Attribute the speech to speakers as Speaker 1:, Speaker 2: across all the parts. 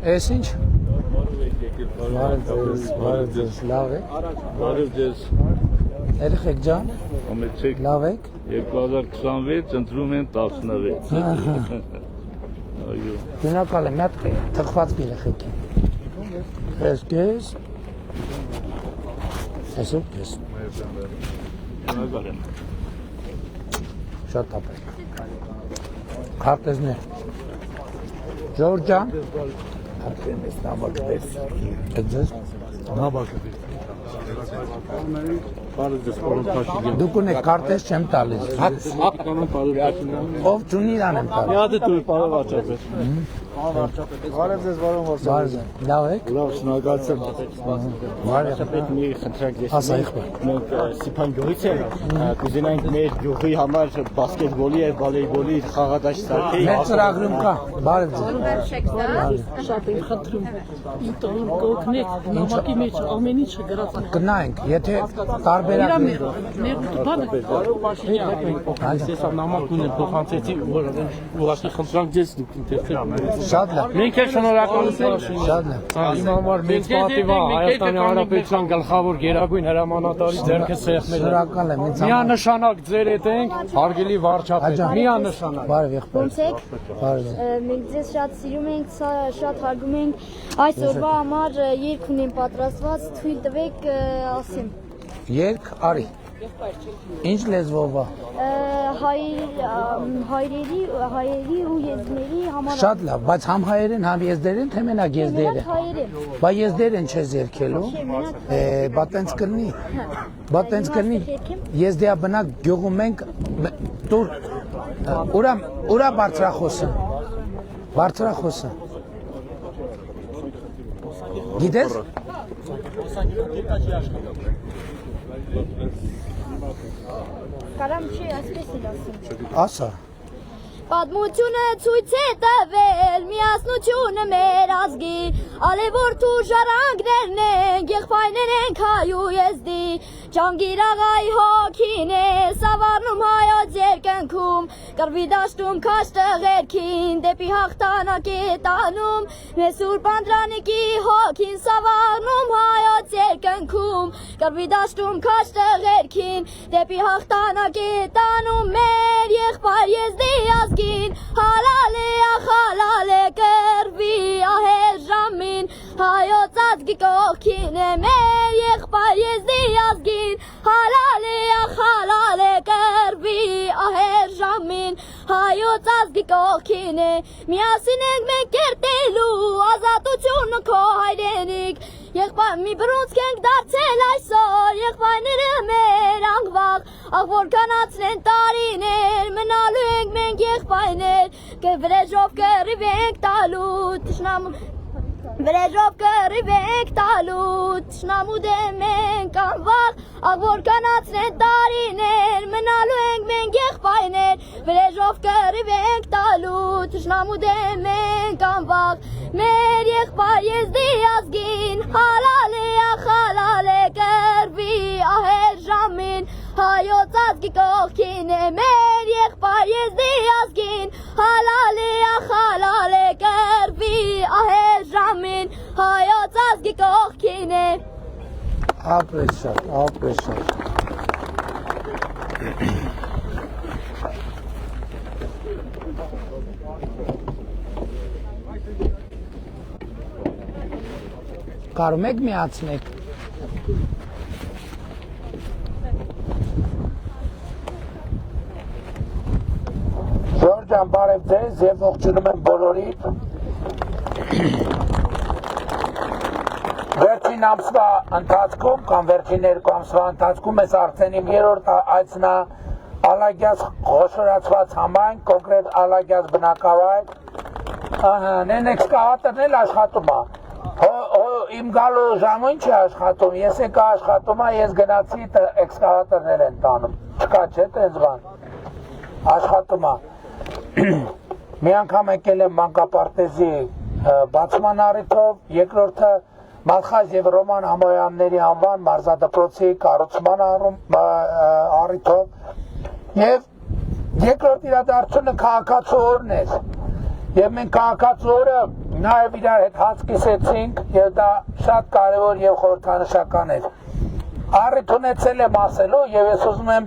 Speaker 1: Էս ինչ։ Բարև ձեզ, լավ եք։
Speaker 2: Բարև ձեզ։
Speaker 1: Երեխեք ջան։
Speaker 2: Համեցեք։
Speaker 1: Լավ եք։
Speaker 2: 2026 ընտրում են 16։ Այո։
Speaker 1: Գյունակալ է, մի հատ թխված երեխեք են։ Ես կես։ Ես ու կես։
Speaker 2: Գյունակալ են։
Speaker 1: Շատ ապրեք։ Քարտեզներ։ Ժորժ ջան։ Քարտեզներ նամակներ։ Ձեզ նամակը։
Speaker 2: Բարև ձեզ, պարոն Փաշինյան։
Speaker 1: Դուք ունեք քարտեզ չեմ տալիս։ Ով չունի իրան եմ տալիս։
Speaker 2: Մի հատ դու պարոն վարչապետ։
Speaker 1: Բարև ձեզ, բարոն վարչապետ։ Լավ եք։
Speaker 2: Լավ, շնորհակալություն։ Վարչապետ, մի խնդրանք ես։
Speaker 1: Ասա իշխան։
Speaker 2: Մենք Սիփան գյուղից ենք, կուզենայինք մեր գյուղի համար բասկետբոլի եւ վոլեյբոլի խաղադաշտ սարքել։
Speaker 1: Մեր ծրագրում կա։ Բարև ձեզ։
Speaker 3: Շատ եմ խնդրում, ինտերնետ կօգնեք, նամակի մեջ ամեն ինչը գրած է։
Speaker 1: Գնայինք, եթե տարբերակ
Speaker 3: Ես նամակ ունեմ փոխանցեցի, որ ուղղակի խնդրանք ձեզ դուք ինտերնետ։
Speaker 1: շատ լավ։
Speaker 3: Մենք էլ շնորհակալություն։
Speaker 1: Շատ լավ։
Speaker 3: Իմ համար մեծ պատիվ է Հայաստանի Հանրապետության գլխավոր գերագույն հրամանատարի ձեռքը սեղմել։
Speaker 1: Շնորհակալ եմ ինձ համար։
Speaker 3: Միանշանակ ձեր հետ ենք, հարգելի վարչապետ։ Միանշանակ։
Speaker 1: Բարև եղբայր։
Speaker 4: Ոնց եք։
Speaker 1: Բարև։
Speaker 4: Մենք ձեզ շատ սիրում ենք, շատ հարգում ենք։ Այս օրվա համար երգ ունեմ պատրաստված, թույլ տվեք ասեմ։
Speaker 1: Երգ արի։ Ինչ լեզվով է։
Speaker 4: Հայերի ու եզդերի համար։
Speaker 1: Շատ լավ, բայց համ հայերեն, համ եզդերեն, թե մենակ եզդերեն։
Speaker 4: Հայերեն։
Speaker 1: Բա եզդերեն չես երգելու։ Բա տենց կլինի։ Բա տենց կլինի։ Եզդեա բնակ գյուղում ենք տուր ուրա բարձրախոսը։ Բարձրախոսը։ Գիտես։
Speaker 4: Կարամ չի այսպես էլ ասեմ։
Speaker 1: Ասա։
Speaker 4: Պատմությունը ցույց է տվել միասնությունը մեր ազգի, ալևորթու ժառանգներն են, եղբայրներ են հայու եզդի, Ջանգիր աղայի հոգին է սավառնում հայոց երկնքում, կռվի դաշտում քաշ տղերքին, դեպի հաղթանակ է տանում, մեզ Սուրբ Անդրանիկի հոգին սավառնում հայոց երկնքում, կռվի դաշտում քաշ տղերքին, դեպի հաղթանակ է տանում, մեր եղբայր եզդի ազգին, հալալ է կռվի ահեր ժամին, հայոց ազգի կողքին է մեր եղբայր եզդի ազգին, հալալ է կռվի ահեր ժամին, հայոց ազգի կողքին է, միասին ենք մենք կերտելու ազատությունը քո հայրենիք, եղբայր մի բռունցք ենք դարձել այսօր, եղբայրները մեր անգվաղ, աղ որ կանացնեն տարիներ, մնալու ենք մենք եղբայրներ, վրեժով կռիվ ենք տալու, Վրեժով կռիվ ենք տալու, թշնամու դեմ ենք անվաղ, աղ որ կանացնեն տարիներ, մնալու ենք մենք եղբայրներ, վրեժով կռիվ ենք տալու, թշնամու դեմ ենք անվաղ, մեր եղբայր եզդի ազգին, հալալ է կռվի ահեր ժամին, հայոց ազգի կողքին է մեր եղբայր եզդի ազգին, հալալ է կռվի ահեր ժամին, հայոց ազգի կողքին է։
Speaker 1: Ապրես շատ, ապրես շատ։ Կարում եք միացնեք։ Ժորժ ջան, բարև ձեզ եւ ողջունում եմ բոլորիդ։ Վերջին ամսվա ընթացքում կամ վերջին երկու ամսվա ընթացքում ես արդեն իմ երրորդ այցն է Ալագյաց խոշորացված համայն, կոնկրետ Ալագյաց բնակավայր։ Նեն էքսկավատորն էլ աշխատում է։ Իմ գալու ժամը ինչ է աշխատում, ես եկա աշխատում է, ես գնացի էքսկավատորներ են տանում, չկա չէ տենց բան, աշխատում է։ Մի անգամ եկել եմ մանկապարտեզի բացման առիթով, երկրորդը Մալխազ եւ Ռոման Համոյանների անվան մարզադպրոցի կառուցման առիթով եւ երկրորդ իրադարձությունը քաղաքացու օրն էր եւ մենք քաղաքացու օրը Նաև իրար հետ հաց կիսեցինք եւ դա շատ կարեւոր եւ խորհրդանշական էր։ Առիթ ունեցել եմ ասելու եւ ես ուզում եմ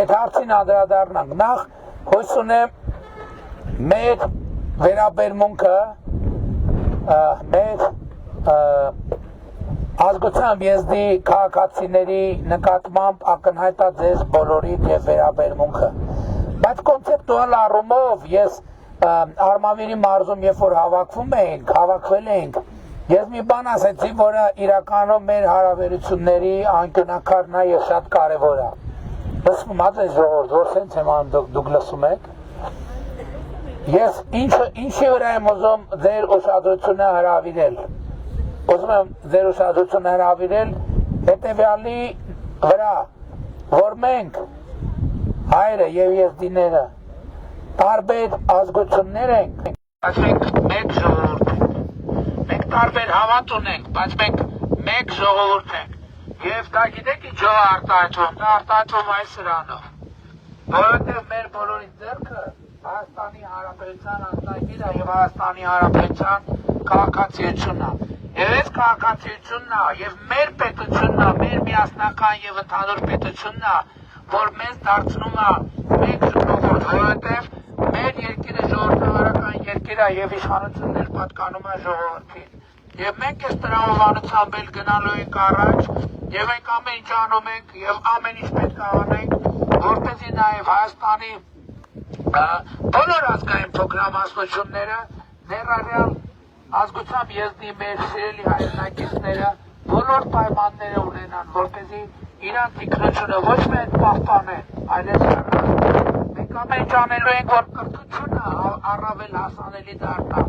Speaker 1: այդ հարցին անդրադառնանք։ Նախ հույս ունեմ մեր վերաբերմունքը մեր ազգությամբ եզդի քաղաքացիների նկատմամբ ակնհայտ է ձեզ բոլորին եւ վերաբերմունքը։ Բայց կոնցեպտուալ առումով ես Արմավիրի մարզում երբ որ հավաքվել ենք, ես մի բան ասեցի, որը իրականում մեր հարաբերությունների անկյունակարն է եւ շատ կարեւոր է։ Լսում եք ժողովուրդ, որ սենց եմ անում դուք լսում եք։ Ես ինչի վրա եմ ուզում ձեր ուշադրությունը հրավիրել։ Ուզում եմ ձեր ուշադրությունը հրավիրել հետեւյալի վրա, որ մենք հայրը եւ եզդիները տարբեր ազգություններ ենք, բայց մենք մեկ ժողովուրդ ենք։ Մենք տարբեր հավատ ունենք, բայց մենք մեկ ժողովուրդ ենք։ Եվ դա գիտեք ինչ է արտահայտվում, դա արտահայտվում այս սրանով, որովհետև մեր բոլորի ձեռքը Հայաստանի Հանրապետության անձնագիրը եւ Հայաստանի Հանրապետության քաղաքացիությունն է։ Եվ այս քաղաքացիությունն է եւ մեր պետությունն է, մեր միասնական եւ ընդհանուր պետությունն է, որ մեզ դարձնում է մեկ ժողովուրդ, որովհետև մեր երկիրը ժողովրդավարական երկիր է եւ իշխանությունն էլ պատկանում է ժողովրդին։ Եվ մենք այս տրամաբանությամբ էլ գնալու ենք առաջ եւ մենք ամեն ինչ անում ենք եւ ամեն ինչ պետք է անենք, որպեսզի նաեւ Հայաստանի բոլոր ազգային փոքրամասնությունները, ներառյալ ազգությամբ եզդի մեր սիրելի հայրենակիցները բոլոր պայմանները ունենան, որպեսզի իրանց ինքնությունը ոչ միայն պահպանեն, այլև զարգացնեն։ Մենք ամեն ինչ անելու ենք, որ կրթությունը առավել հասանելի դառնա,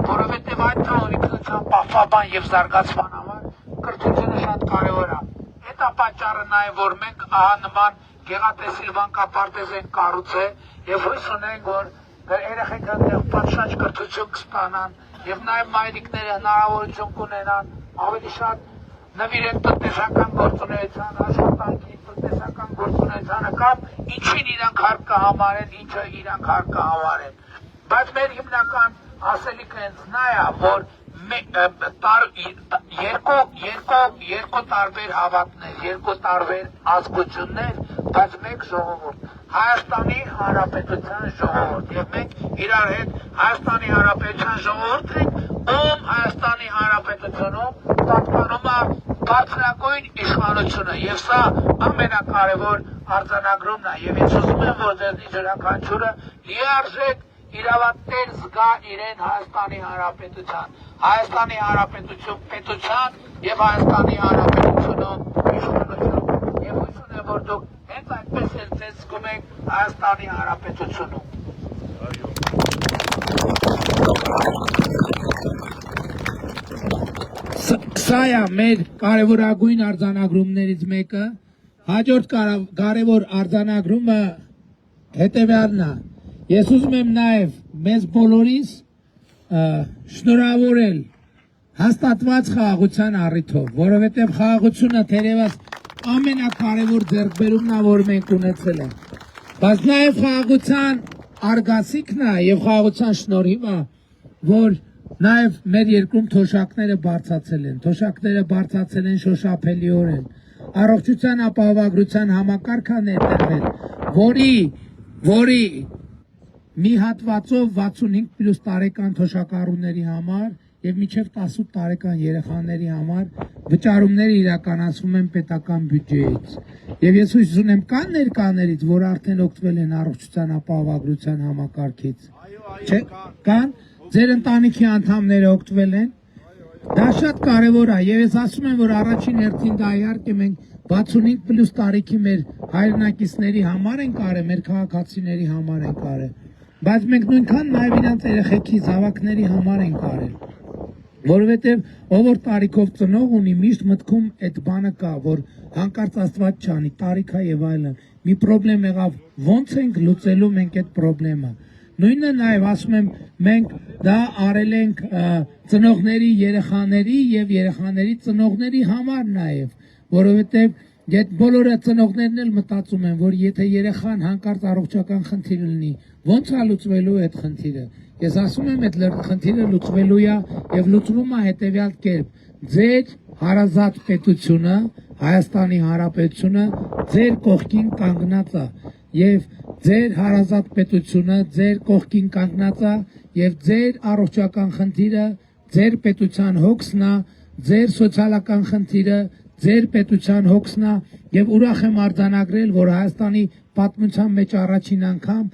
Speaker 1: որովհետև այդ թվում ինքնության պահպանման եւ զարգացման համար կրթությունը շատ կարեւոր է։ Դա պատճառը նաեւ, որ մենք ահա նման գեղատեսիլ մանկապարտեզ ենք կառուցել եւ հույս ունենք, որ երեխեքը պատշաճ կրթություն կստանան եւ նաեւ մայրիկները հնարավորություն կունենան ավելի շատ նվիրեն տնտեսական գործունեության, աշխատանքի, տնտեսական գործունեությանը կամ ինչին իրանք հարկ կհամարեն, ինչը իրանք հարկ կհամարեն։ Բայց մեր հիմնական ասելիքը հենց նա է, որ երկու տարբեր հավատներ, երկու տարբեր ազգություններ, բայց մեկ ժողովուրդ, Հայաստանի Հանրապետության ժողովուրդ, եւ մենք իրար հետ Հայաստանի Հանրապետության ժողովուրդ ենք, ում Հայաստանի Հանրապետությունում պատկանում է բարձրագույն իշխանությունը, եւ սա ամենակարևոր արձանագրումն է, եւ ես ուզում եմ, որ ձեզնից յուրաքանչյուրը լիարժեք իրավատներ զգա իրեն Հայաստանի Հանրապետության պետության եւ Հայաստանի Հանրապետությունում իշխանություն եւ հույս ունեմ, որ դուք հենց այդպես էլ ձեզ զգում եք Հայաստանի Հանրապետությունում։ Սա է մեր կարևորագույն արձանագրումներից մեկը։ Հաջորդ կարևոր արձանագրումը հետևյալն է։ Ես ուզում եմ նաև մեզ բոլորիս շնորհավորել հաստատված խաղաղության առիթով, որովհետև խաղաղությունը թերևս ամենակարևոր ձեռքբերումն է, որ մենք ունեցել ենք։ Բայց նաև խաղաղության արգասիքն է եւ խաղաղության շնորհիվ է, որ նաև մեր երկրում թոշակները բարձրացել են։ Թոշակները բարձրացել են շոշափելիորեն։ Առողջության ապահովագրության համակարգը ներդրվել, որի մի հատվածով 65+ տարեկան թոշակառուների համար եւ մինչեւ 18 տարեկան երեխաների համար վճարումները իրականացվում են պետական բյուջեից։ Եվ ես հույս ունեմ կան ներկաներից, որ արդեն օգտվել են առողջության ապահովագրության համակարգից։ Չէ, կան, ձեր ընտանիքի անդամները օգտվել են։ Դա շատ կարեւոր է եւ ես ասում եմ, որ առաջին հերթին դա իհարկե մենք 65+ տարիքի մեր հայրենակիցների համար ենք արել, մեր քաղաքացիների համար ենք արել։ Բայց մենք նույնքան նաև իրանց երեխեքի զավակների համար ենք արել, որովհետև ով որ տարիքով ծնող ունի, միշտ մտքում այդ բանը կա, որ հանկարծ Աստված չանի, տարիքա եւ այլն, մի խնդրեմ եղավ, ո՞նց ենք լուծելու մենք այդ խնդրեմը։ Նույնը նաև ասում եմ, մենք դա արել ենք ծնողների, երեխաների եւ երեխաների ծնողների համար նաև, որովհետև Այդ բոլորը ծնողներն էլ մտածում են, որ եթե երեխան հանկարծ առողջական խնդիր լինի, ո՞նց է լուծվելու այդ խնդիրը։ Ես ասում եմ, այդ խնդիրը լուծվելու է եւ լուծվում է հետեւյալ կերպ. ձեր հարազատ պետությունը, Հայաստանի Հանրապետությունը ձեր կողքին կանգնած է եւ ձեր հարազատ պետությունը ձեր կողքին կանգնած է եւ ձեր առողջական խնդիրը ձեր պետության հոգսն է, ձեր սոցիալական խնդիրը ձեր պետության հոգսն է եւ ուրախ եմ արձանագրել, որ Հայաստանի պատմության մեջ առաջին անգամ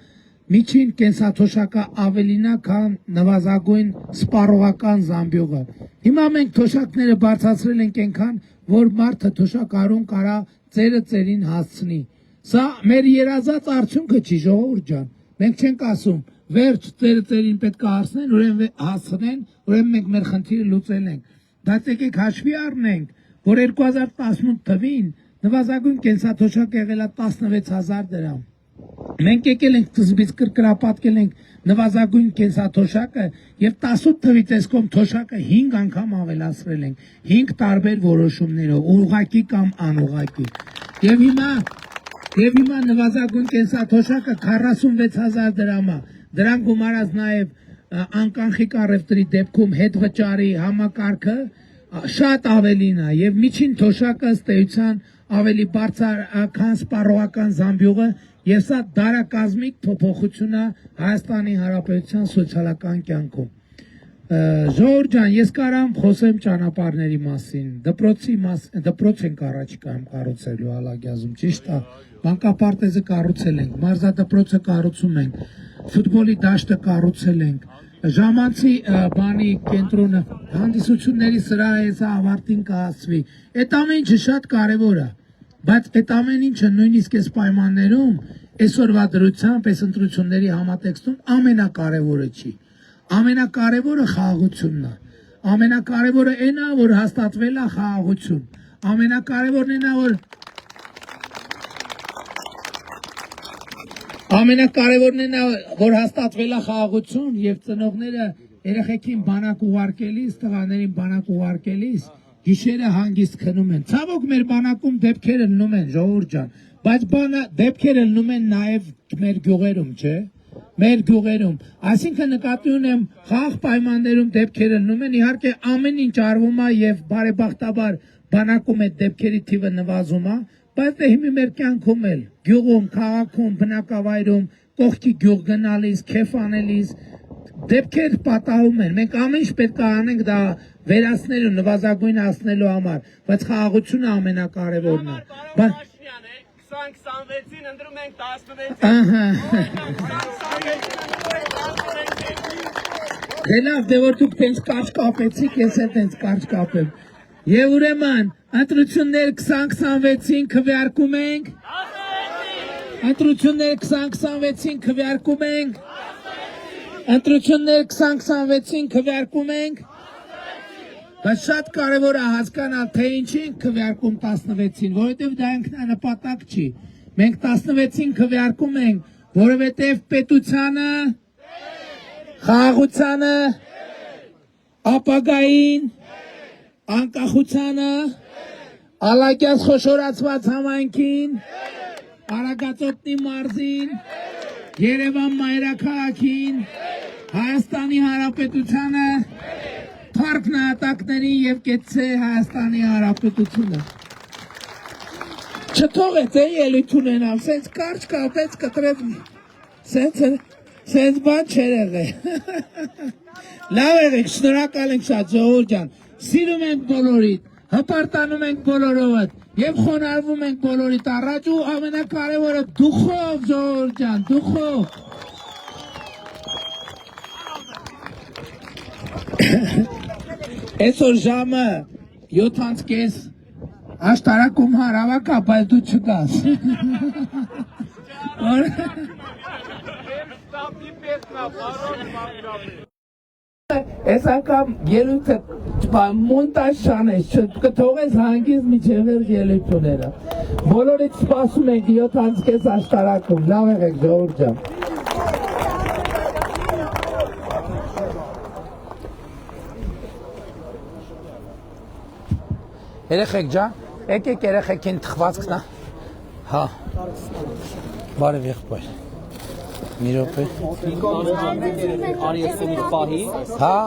Speaker 1: միջին կենսաթոշակը ավելին է, քան նվազագույն սպառողական զամբյուղը։ Հիմա մենք թոշակները բարձրացրել ենք այնքան, որ մարդը թոշակարուն կարա ծերը ծերին հասցնի։ Սա մեր երազած արդյունքը չի, ժողովուրդ ջան։ Մենք չենք ասում, վերջ ծերը ծերին պետք է հասնեն, ուրեմն մենք մեր խնդիրը լուծել ենք։ Բայց եկեք հաշվի առնենք, որ 2018 թվին նվազագույն կենսաթոշակը եղել է 16000 դրամ։ Մենք եկել ենք սկզբից կրկրապատկել ենք նվազագույն կենսաթոշակը եւ 18 թվի տեսքով թոշակը 5 անգամ ավելացրել ենք 5 տարբեր որոշումներով, ուղղակի կամ անուղղակի։ Եվ հիմա նվազագույն կենսաթոշակը 46000 դրամ է։ Դրան գումարած նաեւ անկանխիկ առևտրի դեպքում հետվճարի համակարգը շատ ավելին է եւ միջին թոշակը ըստ էության ավելի բարձր քան սպառողական զամբյուղը եւ սա դարակազմիկ փոփոխություն է Հայաստանի Հանրապետության սոցիալական կյանքում։ Ժողովուրդ ջան, ես կարամ խոսեմ ճանապարհների մասին, դպրոց ենք առաջիկայում կառուցելու Ալագյազում, ճիշտ է, մանկապարտեզը կառուցել ենք, մարզադպրոցը կառուցում ենք, ֆուտբոլի դաշտը կառուցել ենք, ժամանցի բանի կենտրոնը, հանդիսությունների սրահը հեսա ավարտին կհասվի։ Այդ ամեն ինչը շատ կարևոր է, բայց այդ ամեն ինչը նույնիսկ այս պայմաններում այսօրվա դրությամբ, այս ընտրությունների համատեքստում ամենակարևորը չի։ Ամենակարևորը խաղաղությունն է։ Ամենակարևորը այն է, որ հաստատվել է խաղաղություն։ Ամենակարևորն այն է, որ հաստատվել է խաղաղություն եւ ծնողները երեխեքին բանակ ուղարկելիս, տղաներին բանակ ուղարկելիս գիշերը հանգիստ քնում են։ Ցավոք մեր բանակում դեպքերը լնում են, ժողովուրդ ջան, բայց դեպքերը լնում են նաեւ մեր գյուղերում, չէ՞։ Մեր գյուղերում, այսինքն նկատի ունեմ խաղաղ պայմաններում դեպքերը լնում են, իհարկե ամեն ինչ արվում է եւ բարեբախտաբար բանակում այդ դեպքերի թիվը նվազում է, բայց դե հիմա մեր կյանքում էլ գյուղում, քաղաքում, բնակավայրում, կողքի գյուղ գնալիս, քեֆ անելիս դեպքեր պատահում են։ Մենք ամեն ինչ պետք է անենք դա վերացնելու, նվազագույնացնելու համար, բայց խաղաղությունը ամենակարևորն է։ Բայց
Speaker 5: 26-ին ընդրում ենք 16-ին։
Speaker 1: ահա։ Դե լավ, դե որ դուք տենց կարճ կապեցիք, ես էլ տենց կարճ կապեմ։ Եվ ուրեմն, ընտրություններ 2026-ին քվեարկում ենք։ Ընտրություններ 2026-ին քվեարկում ենք։ Ընտրություններ 2026-ին քվեարկում ենք։ Բայց շատ կարևոր է հասկանալ, թե ինչի ենք քվեարկում 16-ին, որովհետև դա ինքնանպատակ չի։ Մենք 16-ին քվեարկում ենք, որովհետև պետությանը, խաղաղությանը, ապագային, անկախությանը, Ալագյազ խոշորացված համայնքին, Արագածոտնի մարզին, Երևան մայրաքաղաքին, Հայաստանի Հանրապետությանը, Փառք նահատակներին եւ կեցցե Հայաստանի Հանրապետությունը։ Չթողեց ելույթ ունենալ, սենց կարճ կապեց կտրեց, սենց բան չեր եղել։ Լավ եղեք, շնորհակալ ենք շատ, ժողովուրդ ջան, սիրում ենք բոլորիդ, հպարտանում ենք բոլորովդ եւ խոնարհվում ենք բոլորիդ առաջ ու ամենակարևորը դուխով, ժողովուրդ ջան, դուխով։ Այսօր ժամը 7:30 աշտարակում հարավակ է, բայց դու չկաս։ Այս անգամ ելույթը մոնտաժ շանես, կթողես հանգիստ մինչև ելույթները։ Բոլորիդ սպասում ենք 7:30 աշտարակում, լավ եղեք ժողովուրդ ջան։ Երեխեք ջան, եկեք երեխեքին թխվածքն է։ Հա։ Բարև եղբայր։ Մի րոպե։
Speaker 2: Արիեսի պահի։
Speaker 1: Հա,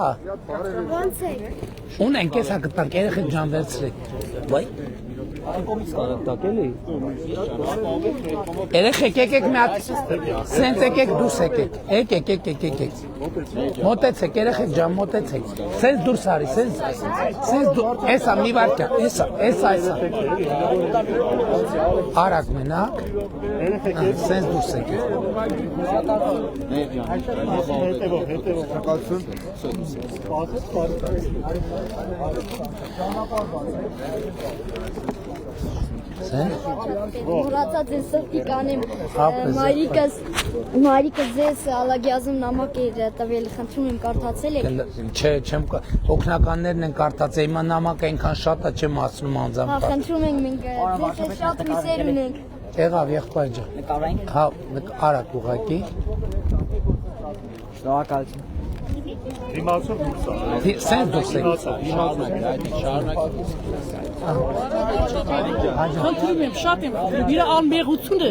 Speaker 4: Ոնց է։
Speaker 1: ունենք էսա կտանք երեխեք ջան վերցրեք։ Վայ։
Speaker 2: Կոմից կարող տակել է։
Speaker 1: Երեխեք եկեք մի հատ։ Սենց եկեք դուրս եկեք։ Եկեք։ Մոտեցեք երեխեք ջան, մոտեցեք։ Սենց դուրս արի, սենց դուրս, էսա մի վարքա, էսա։ Արագ մենակ։ Սենց դուրս եկեք։
Speaker 4: Մուրացած ես սրտի կանեմ մայրիկս ձեզ ալագյազում նամակ էր տվել, խնդրում եմ կարդացել եք։
Speaker 1: Չէ, չեմ օգնականներն են կարդացել, հիմա նամակ այնքան շատ է չեմ ասնում
Speaker 4: Հա,
Speaker 1: անձամբ։
Speaker 4: խնդրում ենք մենք ձեզ շատ հույսեր ունենք։
Speaker 1: Եղավ եղբայր ջան։ Հա, արագ ուղակի։
Speaker 2: Շնորհակալություն։
Speaker 1: Սենց դուրս եք։
Speaker 3: Խնդրում եմ, շատ եմ խնդրում, իր անմեղությունը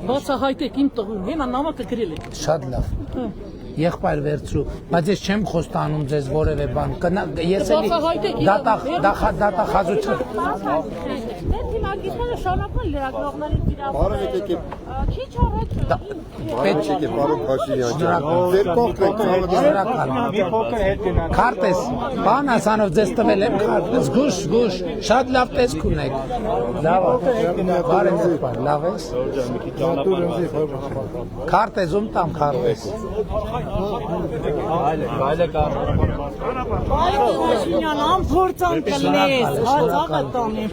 Speaker 3: բացահայտեք իմ տղուն, հիմա նամակը գրել եք։
Speaker 1: Շատ լավ։ Եղբայր վերցրու, բայց ես չեմ խոստանում ձեզ որևէ բան։ Ես էլի դատախազություն։
Speaker 3: Թիմագիտները շարունակում են լրագրողների վիրավորել։ Քիչ առաջ
Speaker 1: Պետք է
Speaker 6: Պարոն Փաշինյան, ձեր կողքն եք
Speaker 1: շնորհակալ։ Քարտես, բան ասանով ձեզ տվել եմ քարտես, զգուշ, շատ լավ տեսք ունեք։ Լավ է։ Բարև եղբայր, լավ ես։ Քարտես ում տամ քարտես։
Speaker 2: Այլ կա։
Speaker 3: Փաշինյան ամփորձան կլես, հազաղը տանեմ։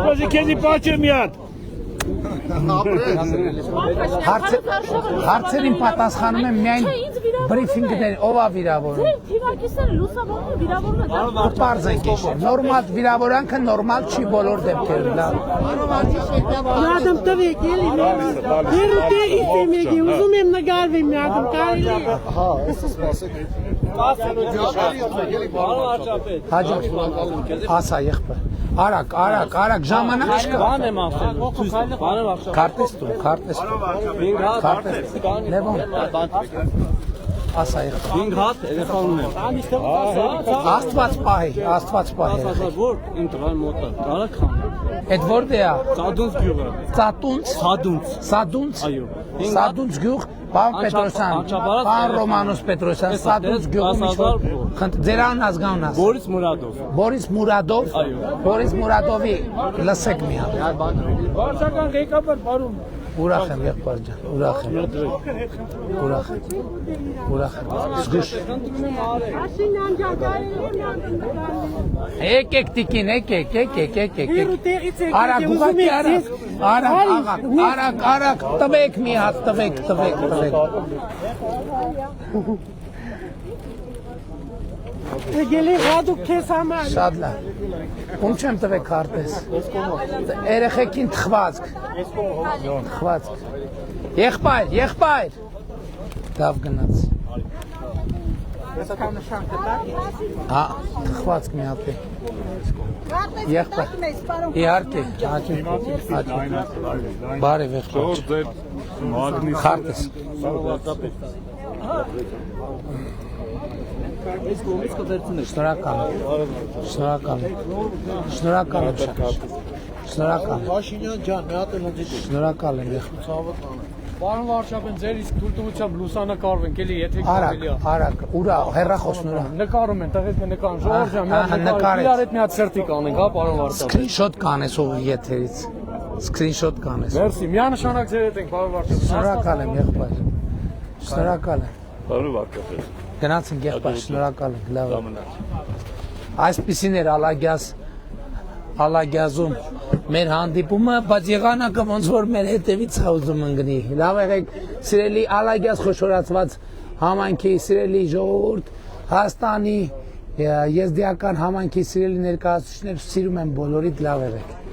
Speaker 5: Ոզի քեզի պաչեմ միատ։
Speaker 1: Հարցերին պատասխանում եմ միայն բրիֆինգներ, ով է վիրավորում։
Speaker 3: Թիմակիցները լուսավորում են վիրավորում են։
Speaker 1: Պարզ ենք իշել, նորմալ վիրավորանքը նորմալ չի բոլոր դեպքերում, լավ։
Speaker 3: Ադամ տվեք էլի Երու տեղից եմ եկի, ուզում եմ նգարվեմ մի ադամ, կարելի է։
Speaker 1: Հաջող, ասա եղբայր, արագ, ժամանակ չկա։
Speaker 2: Բան եմ ասել։
Speaker 1: Քարտես տու։ Լևոն, ասա եղբայր։
Speaker 2: 5 հատ երեխաներն են։
Speaker 1: Աստված պահի։
Speaker 2: Որ իմ տղան մոտը, կարա քան։
Speaker 1: Էդ որտե է։
Speaker 2: Սադունց գյուղը։
Speaker 1: Սադունց։
Speaker 2: Այո։
Speaker 1: Սադունց գյուղ, պարոն Պետրոսյան, պարոն Ռոմանոս Պետրոսյան, Սադունց գյուղում ձեր անազգանուն ասա։
Speaker 2: Բորիս Մուրադով։
Speaker 1: Բորիս Մուրադովի լսեք մի հատ։
Speaker 5: Վարչական ղեկավար բարում։
Speaker 1: Ուրախ եմ եղբայր ջան, ուրախ եմ։ Զգուշ։
Speaker 3: Փաշինյան ջան, կարելի է մի ադամ նգարվեմ։
Speaker 1: Եկեք տիկին, եկեք։
Speaker 3: Երու տեղից եկեք,
Speaker 1: Արագ, ուղղակի արագ, տվեք մի հատ, տվեք։
Speaker 3: Եկել է հադուկ քեզ համար։
Speaker 1: Շատ լավ։ Ում չեմ տվեք քարտես։ Երեխեքին թխվածք։ Եղբայր։ Լավ գնաց։ Հա, թխվածք մի հատ է։ Եղբայր։ Իհարկե, բարև եղբայր։ Քարտես։
Speaker 2: Այս կողմից կվերցնեք։
Speaker 1: Շնորհակալ եմ։
Speaker 6: Փաշինյան ջան, մի հատ էլ ընդդիք։
Speaker 1: Շնորհակալ եմ եղբայր։
Speaker 5: Պարոն վարչապետ, ձեր իսկ թույլտվությամբ լուսանկարվենք, էլի եթե կարելի է։
Speaker 1: Արագ, ուրա, հեռախոսն ուրա։
Speaker 5: Նկարում են, տղեկը նկարում, Ժողովուրդ ջան, իրար հետ մի հատ սրտի կանենք, հա, պարոն վարչապետ։
Speaker 1: Սկրինշոտ կանես ով եթերից։ Սկրինշոտ կանես։
Speaker 5: Մերսի, միանշանակ ձեր հետ ենք, պարոն վարչապետ։
Speaker 1: Շնորհակալ եմ եղբայր։ Շնորհակալ եմ։
Speaker 5: Պարոն վարչապետ։
Speaker 1: Գնացինք եղբայր, շնորհակալ եմ, լավ։ Այսպիսին էր Ալագյազում մեր հանդիպումը, բայց եղանակը ոնց որ մեր հետևից է ուզում ընկնի։ Լավ եղեք, սիրելի Ալագյազ խոշորացված համայնքի սիրելի ժողովուրդ, Հայաստանի եզդիական համայնքի սիրելի ներկայացուցիչներ, սիրում եմ բոլորիդ, լավ եղեք։